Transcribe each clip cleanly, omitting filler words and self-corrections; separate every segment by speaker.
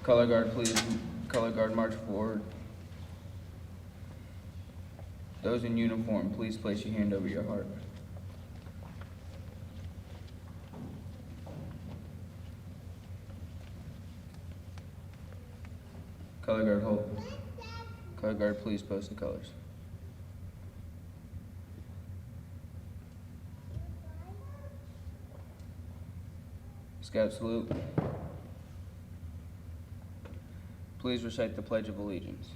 Speaker 1: Color guard, please. Color guard, march forward. Those in uniform, please place your hand over your heart. Color guard, hold. Color guard, please post the colors. Scout salute. Please recite the Pledge of Allegiance.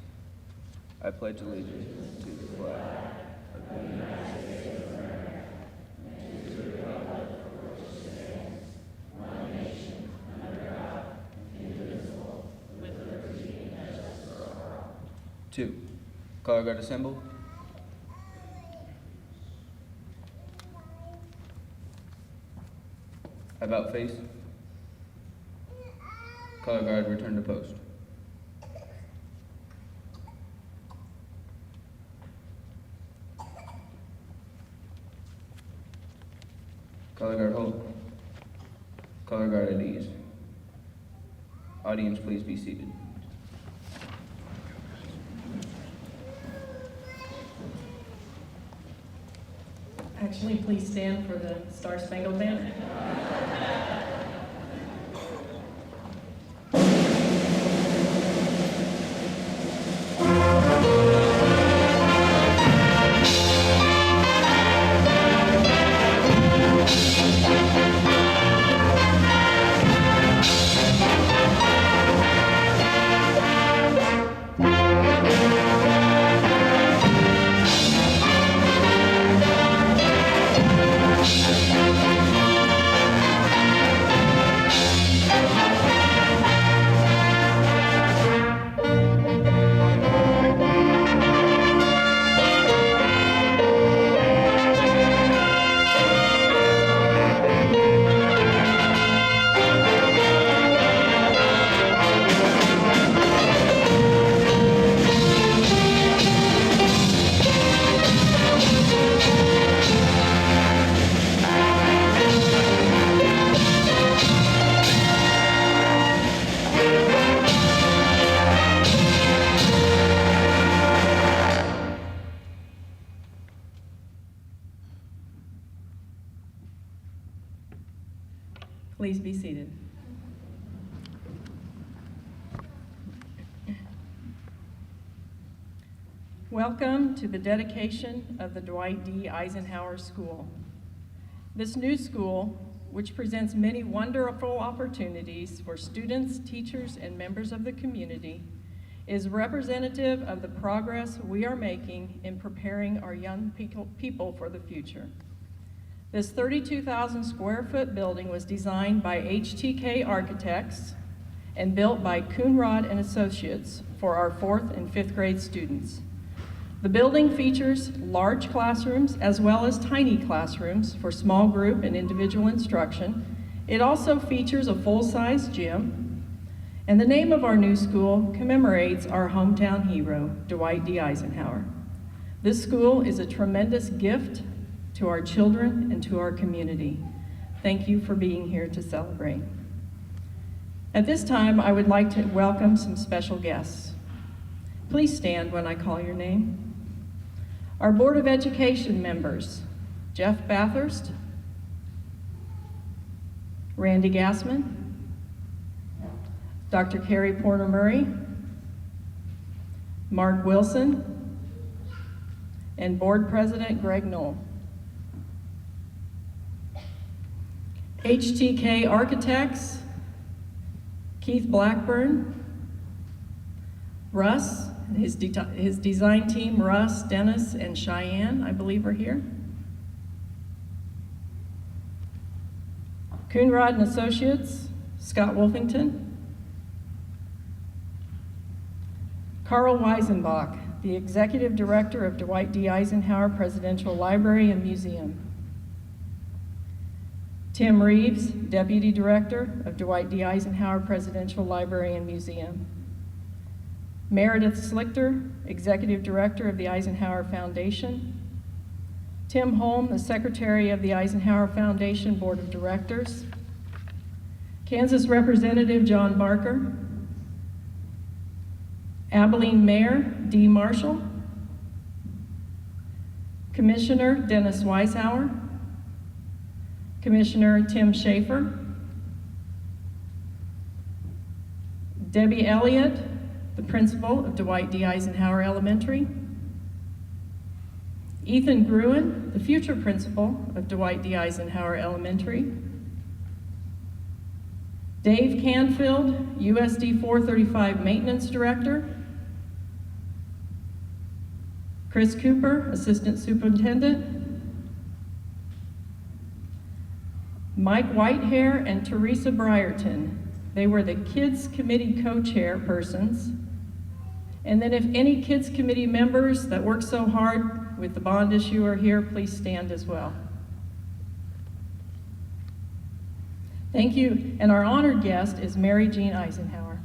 Speaker 1: I pledge allegiance to the flag of the United States of America and to the republic for which it stands, one nation, under God, indivisible, with liberty and justice for all. 2. Color guard assemble. About face. Color guard return to post. Color guard hold. Color guard at ease. Audience, please be seated.
Speaker 2: Actually, please stand for the Star Spangled Banner. Please be seated. Welcome to the dedication of the Dwight D. Eisenhower School. This new school, which presents many wonderful opportunities for students, teachers, and members of the community, is representative of the progress we are making in preparing our young people for the future. This 32,000 square foot building was designed by HTK Architects and built by Coonrod and Associates for our 4th and 5th grade students. The building features large classrooms as well as tiny classrooms for small group and individual instruction. It also features a full-size gym, and the name of our new school commemorates our hometown hero, Dwight D. Eisenhower. This school is a tremendous gift to our children and to our community. Thank you for being here to celebrate. At this time, I would like to welcome some special guests. Please stand when I call your name. Our Board of Education members, Jeff Bathurst, Randy Gassman, Dr. Carrie Porter Murray, Mark Wilson, and Board President Greg Knoll. HTK Architects, Keith Blackburn, Russ, his design team, Russ, Dennis, and Cheyenne, I believe are here. Coonrod and Associates, Scott Wolfington. Carl Weisenbach, the Executive Director of Dwight D. Eisenhower Presidential Library and Museum. Tim Reeves, Deputy Director of Dwight D. Eisenhower Presidential Library and Museum. Meredith Slichter, Executive Director of the Eisenhower Foundation. Tim Holm, the Secretary of the Eisenhower Foundation Board of Directors. Kansas Representative John Barker. Abilene Mayor Dee Marshall, Commissioner Dennis Weishauer, Commissioner Tim Schaefer, Debbie Elliott, the principal of Dwight D. Eisenhower Elementary, Ethan Gruen, the future principal of Dwight D. Eisenhower Elementary, Dave Canfield, USD 435 Maintenance Director, Chris Cooper, Assistant Superintendent, Mike Whitehair and Teresa Brierton. They were the Kids Committee co-chairpersons. And then if any Kids Committee members that worked so hard with the bond issue are here, please stand as well. Thank you, and our honored guest is Mary Jean Eisenhower.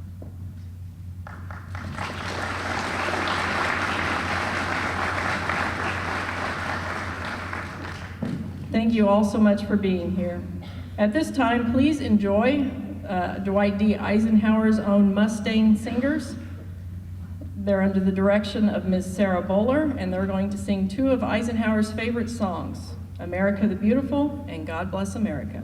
Speaker 2: Thank you all so much for being here. At this time, please enjoy Dwight D. Eisenhower's own Mustang singers. They're under the direction of Ms. Sara Bowler, and they're going to sing two of Eisenhower's favorite songs, America the Beautiful and God Bless America.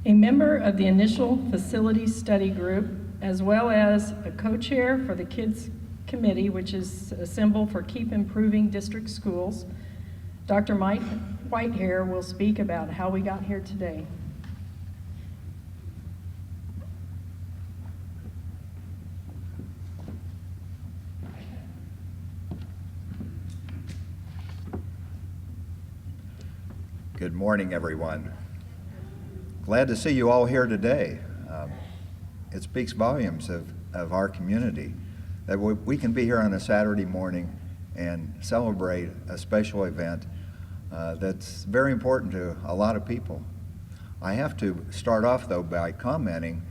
Speaker 2: a member of the initial facilities study group, as well as a co-chair for the Kids Committee, which is a symbol for Keep Improving District Schools. Dr. Mike Whitehair will speak about how we got here today.
Speaker 3: Good morning, everyone. Glad to see you all here today. It speaks volumes of our community that we can be here on a Saturday morning and celebrate a special event that's very important to a lot of people. I have to start off, though, by commenting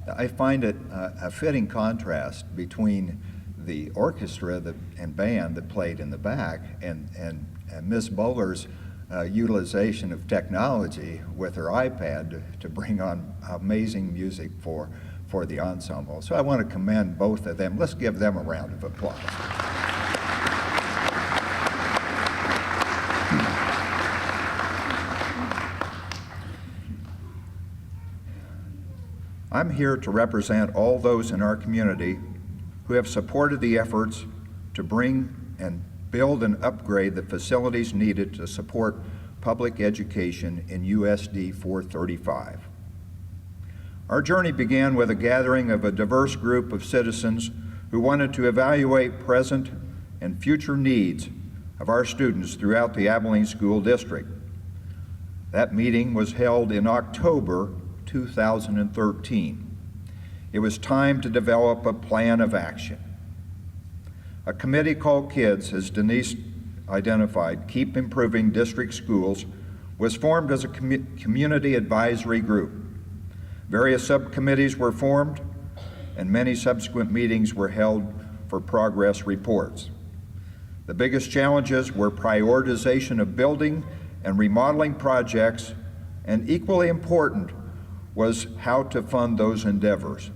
Speaker 3: that I find it a fitting contrast between the orchestra and band that played in the back and Ms. Bowler's utilization of technology with her iPad to bring on amazing music for the ensemble. So I want to commend both of them. Let's give them a round of applause. I'm here to represent all those in our community who have supported the efforts to bring and build and upgrade the facilities needed to support public education in USD 435. Our journey began with a gathering of a diverse group of citizens who wanted to evaluate present and future needs of our students throughout the Abilene School District. That meeting was held in October 2013. It was time to develop a plan of action. A committee called KIDS, as Denise identified, Keep Improving District Schools, was formed as a community advisory group. Various subcommittees were formed, and many subsequent meetings were held for progress reports. The biggest challenges were prioritization of building and remodeling projects, and equally important was how to fund those endeavors.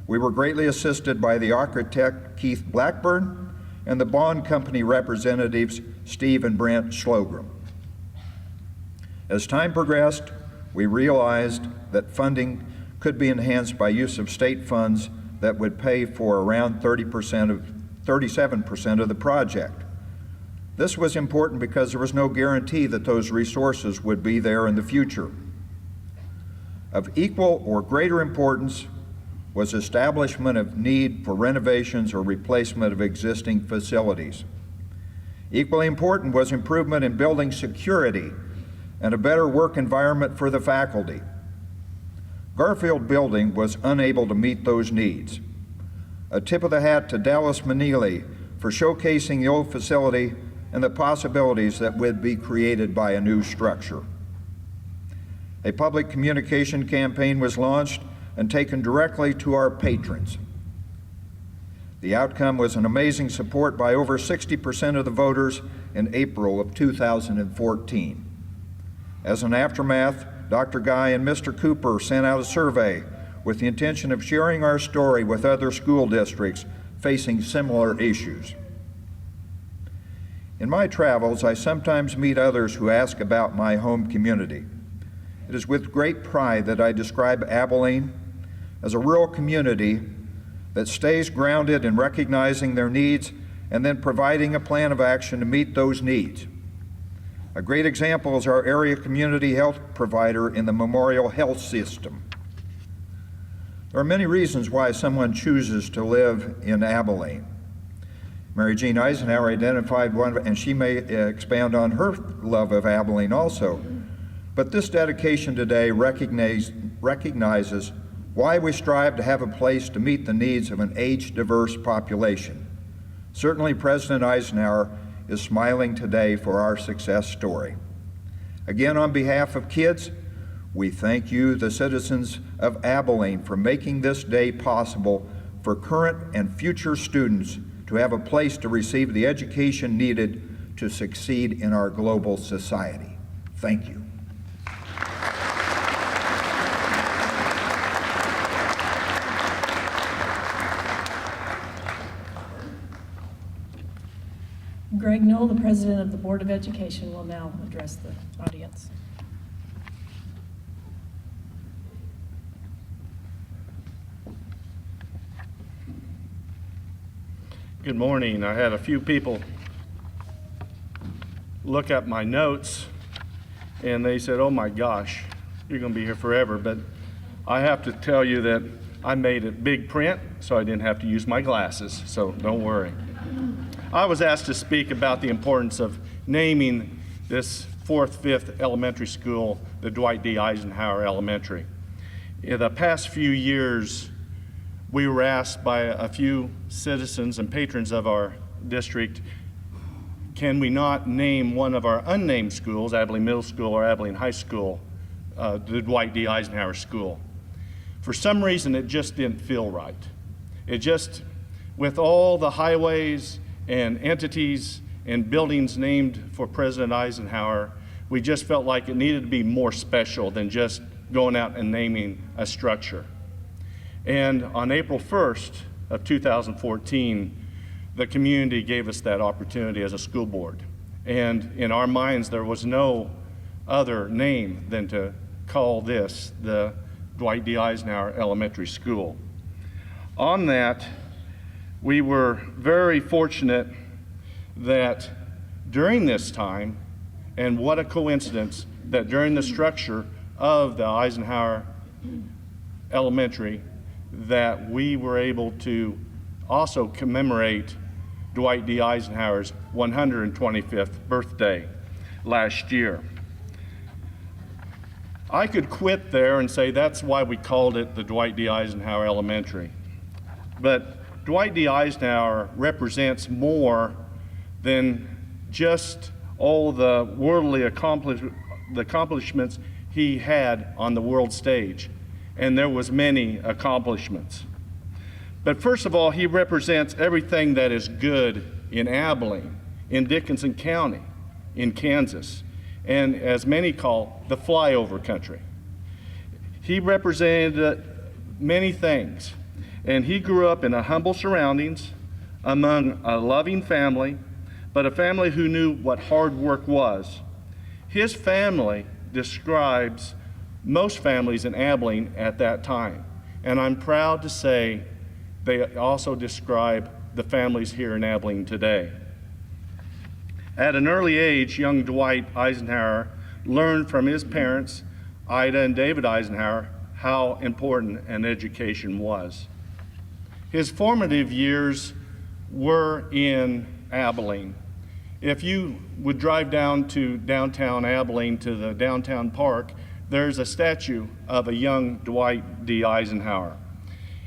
Speaker 3: We were greatly assisted by the architect Keith Blackburn and the bond company representatives Steve and Brent Slogrum. As time progressed, we realized that funding could be enhanced by use of state funds that would pay for around 37% of the project. This was important because there was no guarantee that those resources would be there in the future. Of equal or greater importance was establishment of need for renovations or replacement of existing facilities. Equally important was improvement in building security and a better work environment for the faculty. Garfield Building was unable to meet those needs. A tip of the hat to Dallas Manili for showcasing the old facility and the possibilities that would be created by a new structure. A public communication campaign was launched and taken directly to our patrons. The outcome was an amazing support by over 60% of the voters in April of 2014. As an aftermath, Dr. Guy and Mr. Cooper sent out a survey with the intention of sharing our story with other school districts facing similar issues. In my travels, I sometimes meet others who ask about my home community. It is with great pride that I describe Abilene as a rural community that stays grounded in recognizing their needs and then providing a plan of action to meet those needs. A great example is our area community health provider in the Memorial Health System. There are many reasons why someone chooses to live in Abilene. Mary Jean Eisenhower identified one, and she may expand on her love of Abilene also. But this dedication today recognizes why we strive to have a place to meet the needs of an age-diverse population. Certainly, President Eisenhower is smiling today for our success story. Again, on behalf of KIDS, we thank you, the citizens of Abilene, for making this day possible for current and future students to have a place to receive the education needed to succeed in our global society. Thank you.
Speaker 2: Greg Knoll, the President of the Board of Education, will now address the audience.
Speaker 4: Good morning. I had a few people look at my notes and they said, oh my gosh, you're going to be here forever. But I have to tell you that I made it big print so I didn't have to use my glasses, so don't worry. I was asked to speak about the importance of naming this 4th, 5th elementary school the Dwight D. Eisenhower Elementary. In the past few years, we were asked by a few citizens and patrons of our district, can we not name one of our unnamed schools, Abilene Middle School or Abilene High School, the Dwight D. Eisenhower School? For some reason, it just didn't feel right. It just, with all the highways and entities and buildings named for President Eisenhower, we just felt like it needed to be more special than just going out and naming a structure. And on April 1st of 2014, the community gave us that opportunity as a school board. And in our minds, there was no other name than to call this the Dwight D. Eisenhower Elementary School. On that, we were very fortunate that during this time, and what a coincidence, that during the structure of the Eisenhower Elementary, that we were able to also commemorate Dwight D. Eisenhower's 125th birthday last year. I could quit there and say that's why we called it the Dwight D. Eisenhower Elementary. But Dwight D. Eisenhower represents more than just all the worldly accomplishments he had on the world stage. And there was many accomplishments. But first of all, he represents everything that is good in Abilene, in Dickinson County, in Kansas, and as many call the flyover country. He represented many things, and he grew up in humble surroundings among a loving family, but a family who knew what hard work was. His family describes most families in Abilene at that time, and I'm proud to say they also describe the families here in Abilene today. At an early age, young Dwight Eisenhower learned from his parents, Ida and David Eisenhower, how important an education was. His formative years were in Abilene. If you would drive down to downtown Abilene to the downtown park, there's a statue of a young Dwight D. Eisenhower.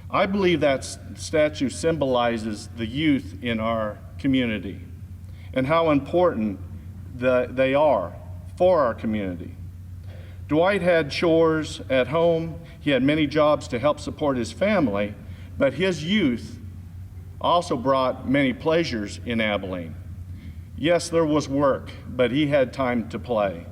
Speaker 4: I believe that statue symbolizes the youth in our community and how important they are for our community. Dwight had chores at home. He had many jobs to help support his family, but his youth also brought many pleasures in Abilene. Yes, there was work, but he had time to play.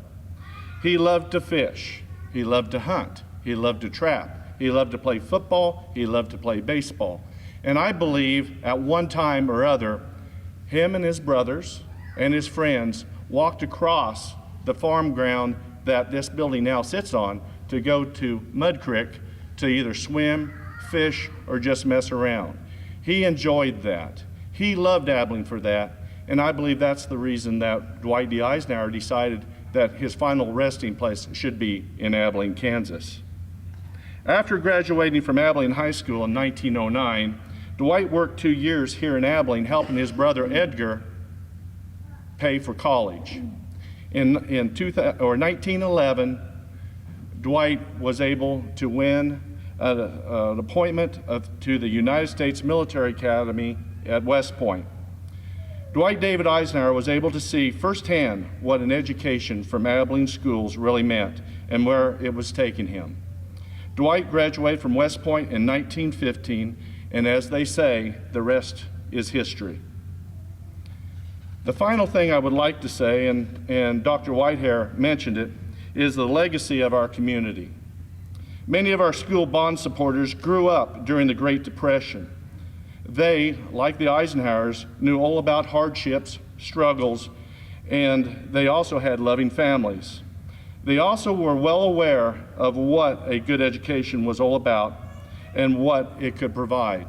Speaker 4: He loved to fish. He loved to hunt. He loved to trap. He loved to play football. He loved to play baseball. And I believe at one time or other, him and his brothers and his friends walked across the farm ground that this building now sits on to go to Mud Creek to either swim, fish, or just mess around. He enjoyed that. He loved Abilene for that. And I believe that's the reason that Dwight D. Eisenhower decided that his final resting place should be in Abilene, Kansas. After graduating from Abilene High School in 1909, Dwight worked 2 years here in Abilene helping his brother Edgar pay for college. In 1911, Dwight was able to win an appointment to the United States Military Academy at West Point. Dwight David Eisenhower was able to see firsthand what an education from Abilene schools really meant and where it was taking him. Dwight graduated from West Point in 1915, and as they say, the rest is history. The final thing I would like to say, and Dr. Whitehair mentioned it, is the legacy of our community. Many of our school bond supporters grew up during the Great Depression. They, like the Eisenhowers, knew all about hardships, struggles, and they also had loving families. They also were well aware of what a good education was all about and what it could provide.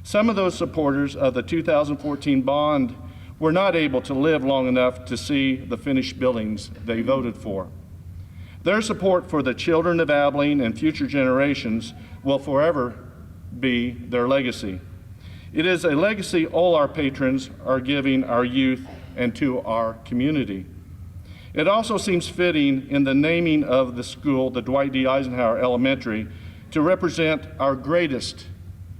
Speaker 4: Some of those supporters of the 2014 bond were not able to live long enough to see the finished buildings they voted for. Their support for the children of Abilene and future generations will forever be their legacy. It is a legacy all our patrons are giving our youth and to our community. It also seems fitting in the naming of the school, the Dwight D. Eisenhower Elementary, to represent our greatest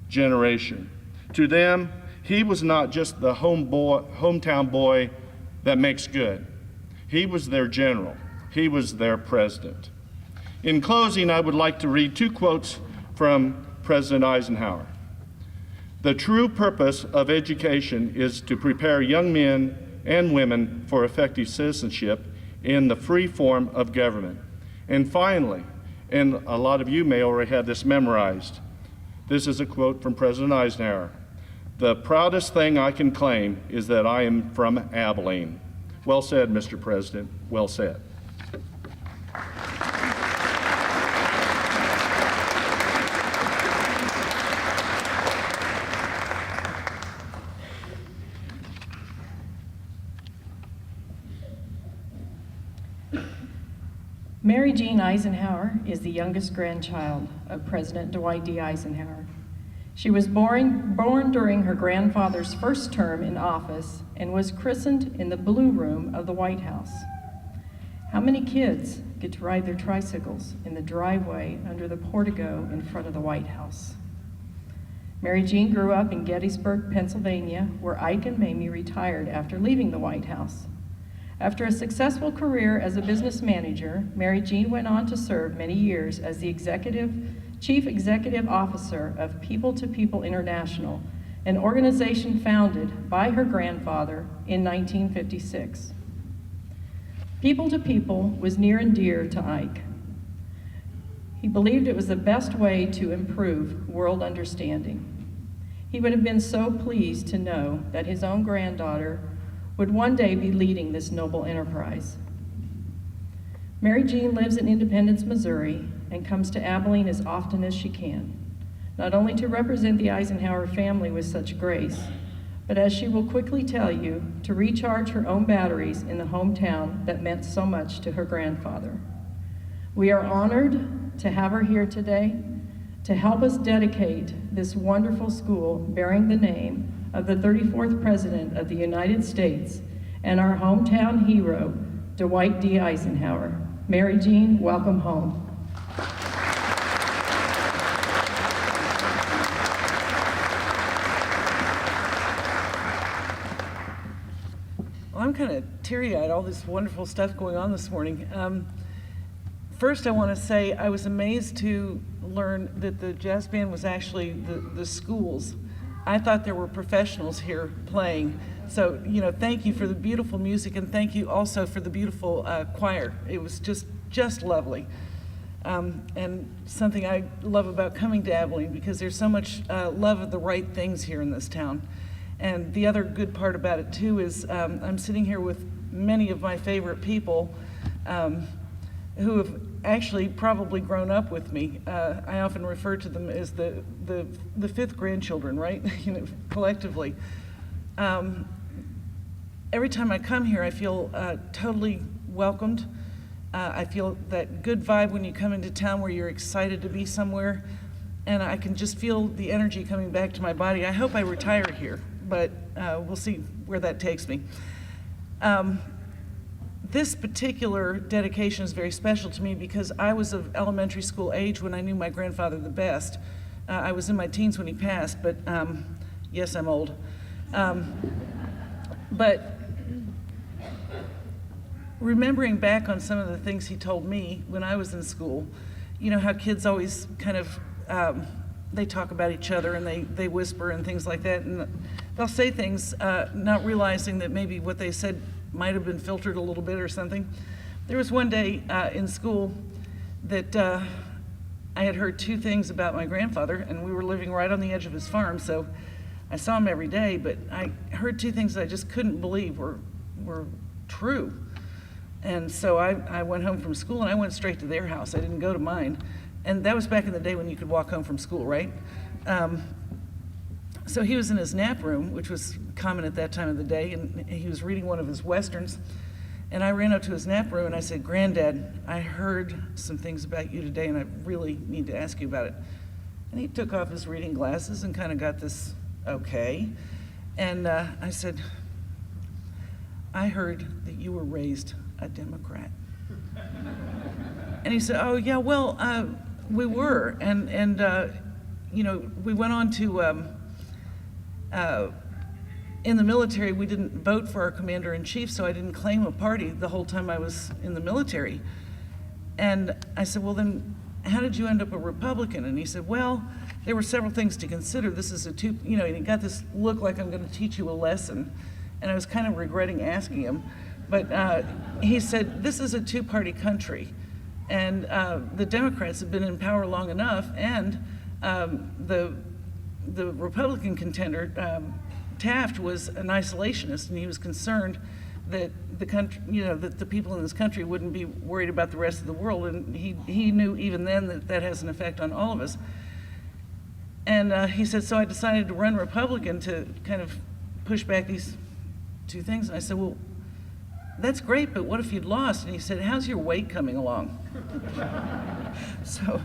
Speaker 4: generation. To them, he was not just the hometown boy that makes good. He was their general. He was their president. In closing, I would like to read two quotes from President Eisenhower. The true purpose of education is to prepare young men and women for effective citizenship in the free form of government. And finally, and a lot of you may already have this memorized, this is a quote from President Eisenhower: "The proudest thing I can claim is that I am from Abilene." Well said, Mr. President, well said.
Speaker 2: Mary Jean Eisenhower is the youngest grandchild of President Dwight D. Eisenhower. She was born during her grandfather's first term in office and was christened in the Blue Room of the White House. How many kids get to ride their tricycles in the driveway under the portico in front of the White House? Mary Jean grew up in Gettysburg, Pennsylvania, where Ike and Mamie retired after leaving the White House. After a successful career as a business manager, Mary Jean went on to serve many years as the Chief Executive Officer of People to People International, an organization founded by her grandfather in 1956. People to People was near and dear to Ike. He believed it was the best way to improve world understanding. He would have been so pleased to know that his own granddaughter would one day be leading this noble enterprise. Mary Jean lives in Independence, Missouri, and comes to Abilene as often as she can, not only to represent the Eisenhower family with such grace, but as she will quickly tell you, to recharge her own batteries in the hometown that meant so much to her grandfather. We are honored to have her here today to help us dedicate this wonderful school bearing the name of the 34th President of the United States and our hometown hero, Dwight D. Eisenhower. Mary Jean, welcome home.
Speaker 5: Well, I'm kind of teary-eyed, all this wonderful stuff going on this morning. First, I want to say I was amazed to learn that the jazz band was actually the school's. I thought there were professionals here playing. So, thank you for the beautiful music, and thank you also for the beautiful choir. It was just lovely. And something I love about coming to Abilene, because there's so much love of the right things here in this town. And the other good part about it too is I'm sitting here with many of my favorite people who have actually probably grown up with me. I often refer to them as the fifth grandchildren, right? Collectively. Every time I come here, I feel totally welcomed. I feel that good vibe when you come into town where you're excited to be somewhere, and I can just feel the energy coming back to my body. I hope I retire here, but we'll see where that takes me. This particular dedication is very special to me because I was of elementary school age when I knew my grandfather the best. I was in my teens when he passed, but yes, I'm old. But remembering back on some of the things he told me when I was in school, you know how kids always kind of, they talk about each other and they whisper and things like that, and they'll say things not realizing that maybe what they said might have been filtered a little bit or something. There was one day in school that I had heard two things about my grandfather, and we were living right on the edge of his farm, so I saw him every day, but I heard two things that I just couldn't believe were true. And so I went home from school and I went straight to their house. I didn't go to mine. And that was back in the day when you could walk home from school, right? So he was in his nap room, which was common at that time of the day, and he was reading one of his Westerns. And I ran up to his nap room and I said, "Granddad, I heard some things about you today and I really need to ask you about it." And he took off his reading glasses and kind of got this, okay. And I said, "I heard that you were raised a Democrat." And he said, "Oh, yeah, well, we were." And you know, we went on to, in the military, we didn't vote for our commander-in-chief, so I didn't claim a party the whole time I was in the military. And I said, "Well, then, how did you end up a Republican?" And he said, "Well, there were several things to consider. This is you know," and he got this look like, "I'm going to teach you a lesson." And I was kind of regretting asking him. But he said, "This is a two-party country. And the Democrats have been in power long enough, and the Republican contender, Taft, was an isolationist, and he was concerned that the country, you know, that the people in this country wouldn't be worried about the rest of the world, and he knew even then that that has an effect on all of us." And he said, "So I decided to run Republican to kind of push back these two things." And I said, "Well, that's great, but what if you'd lost?" And he said, "How's your weight coming along?" So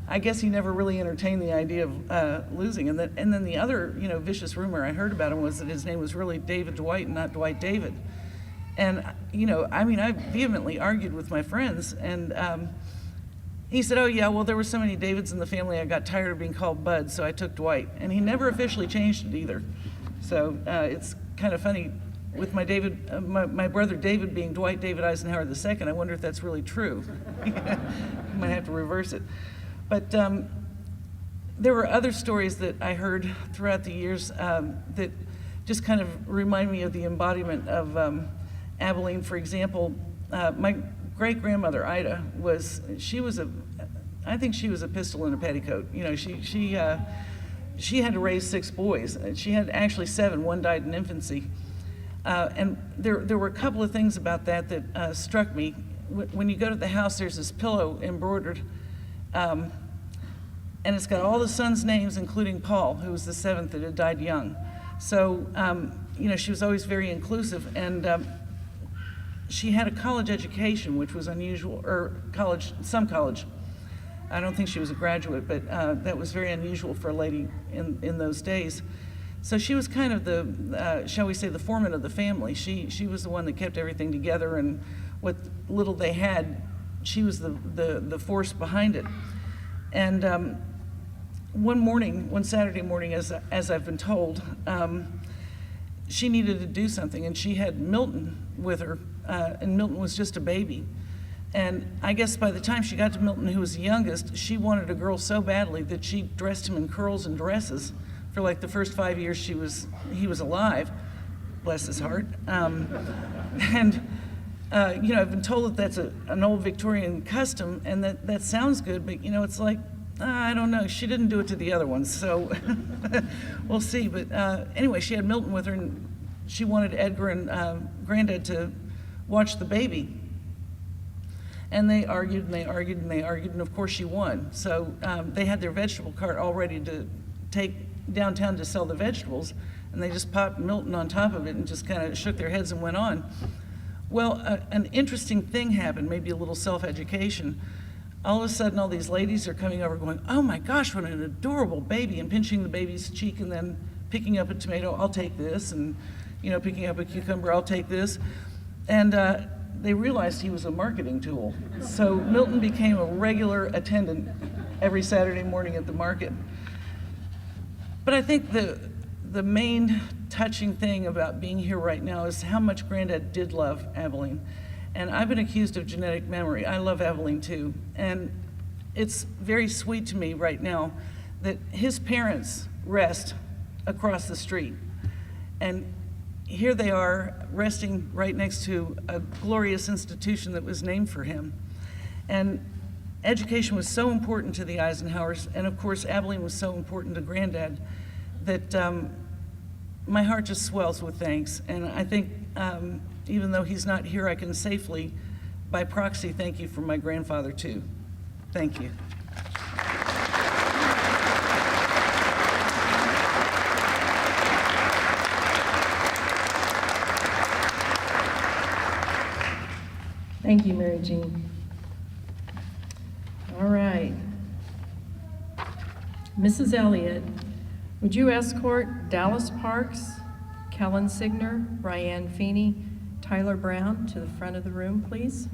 Speaker 5: I guess he never really entertained the idea of losing. And then the other, you know, vicious rumor I heard about him was that his name was really David Dwight and not Dwight David. And, you know, I mean, I vehemently argued with my friends, and he said, "Oh, yeah, well, there were so many Davids in the family, I got tired of being called Bud, so I took Dwight." And he never officially changed it either. So it's kind of funny. With my my brother David being Dwight David Eisenhower II, I wonder if that's really true. Might have to reverse it. But there were other stories that I heard throughout the years that just kind of remind me of the embodiment of Abilene. For example, my great-grandmother Ida I think she was a pistol in a petticoat. You know, she had to raise 6 boys. She had actually 7. One died in infancy. And there were a couple of things about that struck me. When you go to the house, there's this pillow embroidered, and it's got all the sons' names, including Paul, who was the 7th that had died young. So, you know, she was always very inclusive, and she had a college education, which was unusual, or some college. I don't think she was a graduate, but that was very unusual for a lady in those days. So she was kind of the, shall we say, the foreman of the family. She was the one that kept everything together, and what little they had, she was the force behind it. And one Saturday morning, as I've been told, she needed to do something, and she had Milton with her, and Milton was just a baby. And I guess by the time she got to Milton, who was the youngest, she wanted a girl so badly that she dressed him in curls and dresses for like the first 5 years he was alive, bless his heart. And you know, I've been told that that's an old Victorian custom, and that sounds good, but you know, it's like, I don't know, she didn't do it to the other ones, so we'll see. But anyway, she had Milton with her, and she wanted Edgar and Granddad to watch the baby. And they argued, and they argued, and they argued, and of course she won. So they had their vegetable cart all ready to take downtown to sell the vegetables, and they just popped Milton on top of it and just kind of shook their heads and went on. Well, an interesting thing happened, maybe a little self-education. All of a sudden, all these ladies are coming over going, "Oh my gosh, what an adorable baby," and pinching the baby's cheek and then picking up a tomato, "I'll take this," and you know, picking up a cucumber, "I'll take this." And they realized he was a marketing tool. So Milton became a regular attendant every Saturday morning at the market. But I think the main touching thing about being here right now is how much Granddad did love Abilene. And I've been accused of genetic memory. I love Abilene too. And it's very sweet to me right now that his parents rest across the street. And here they are resting right next to a glorious institution that was named for him. And education was so important to the Eisenhowers, and of course Abilene was so important to Granddad, that my heart just swells with thanks. And I think even though he's not here, I can safely, by proxy, thank you for my grandfather too. Thank you.
Speaker 2: Thank you, Mary Jean. All right. Mrs. Elliott, would you escort Dallas Parks, Kellen Signer, Brianne Feeney, Tyler Brown to the front of the room, please?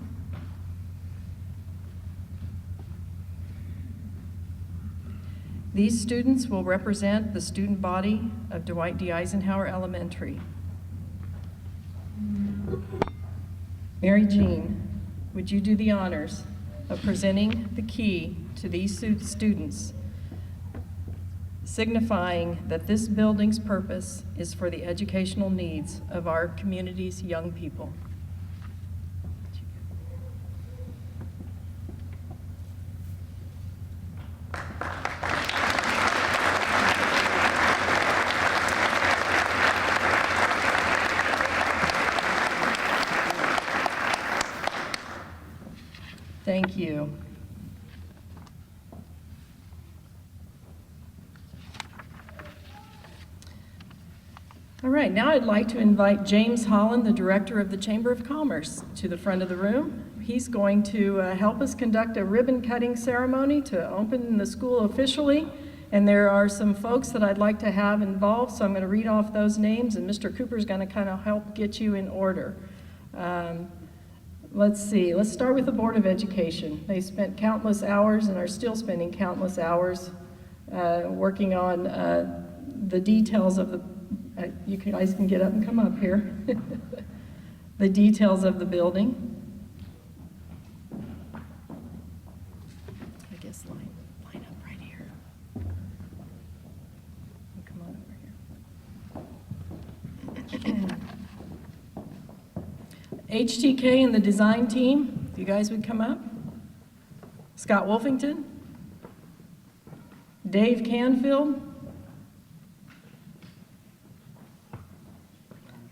Speaker 2: These students will represent the student body of Dwight D. Eisenhower Elementary. Mary Jean, would you do the honors of presenting the key to these students, signifying that this building's purpose is for the educational needs of our community's young people? Thank you. All right, now I'd like to invite James Holland, the Director of the Chamber of Commerce, to the front of the room. He's going to help us conduct a ribbon-cutting ceremony to open the school officially, and there are some folks that I'd like to have involved, so I'm going to read off those names, and Mr. Cooper's going to kind of help get you in order. Let's see, let's start with the Board of Education. They spent countless hours and are still spending countless hours working on the details of the, you guys can get up and come up here, the details of the building. I guess line up right here. Come on over here. HTK and the design team, if you guys would come up. Scott Wolfington, Dave Canfield,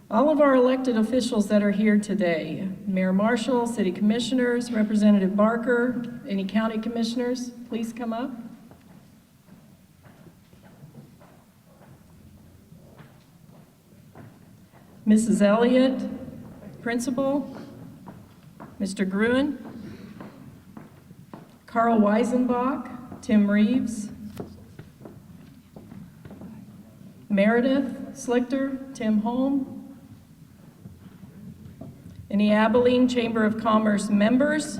Speaker 2: all of our elected officials that are here today, Mayor Marshall, City Commissioners, Representative Barker, any county commissioners, please come up. Mrs. Elliott, Principal, Mr. Gruen, Carl Weisenbach, Tim Reeves, Meredith Slichter, Tim Holm, any Abilene Chamber of Commerce members,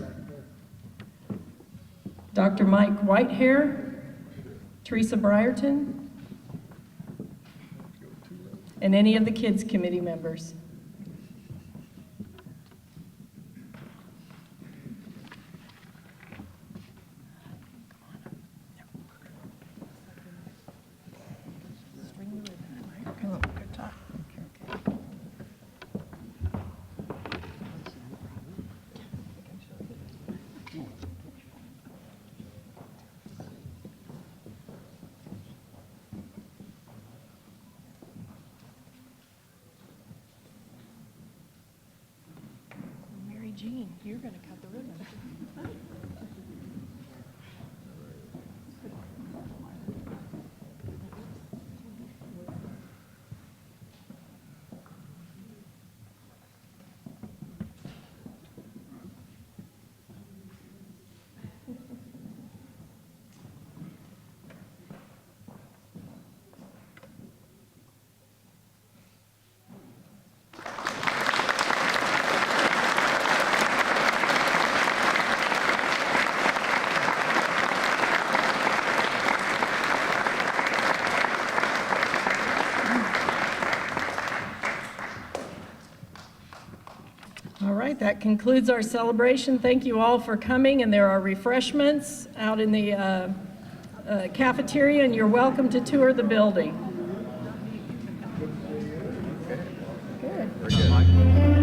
Speaker 2: Dr. Mike Whitehair, Teresa Brierton, and any of the Kids Committee members. Jean, you're going to cut the ribbon. That concludes our celebration. Thank you all for coming, and there are refreshments out in the cafeteria, and you're welcome to tour the building. Good.
Speaker 3: Very good.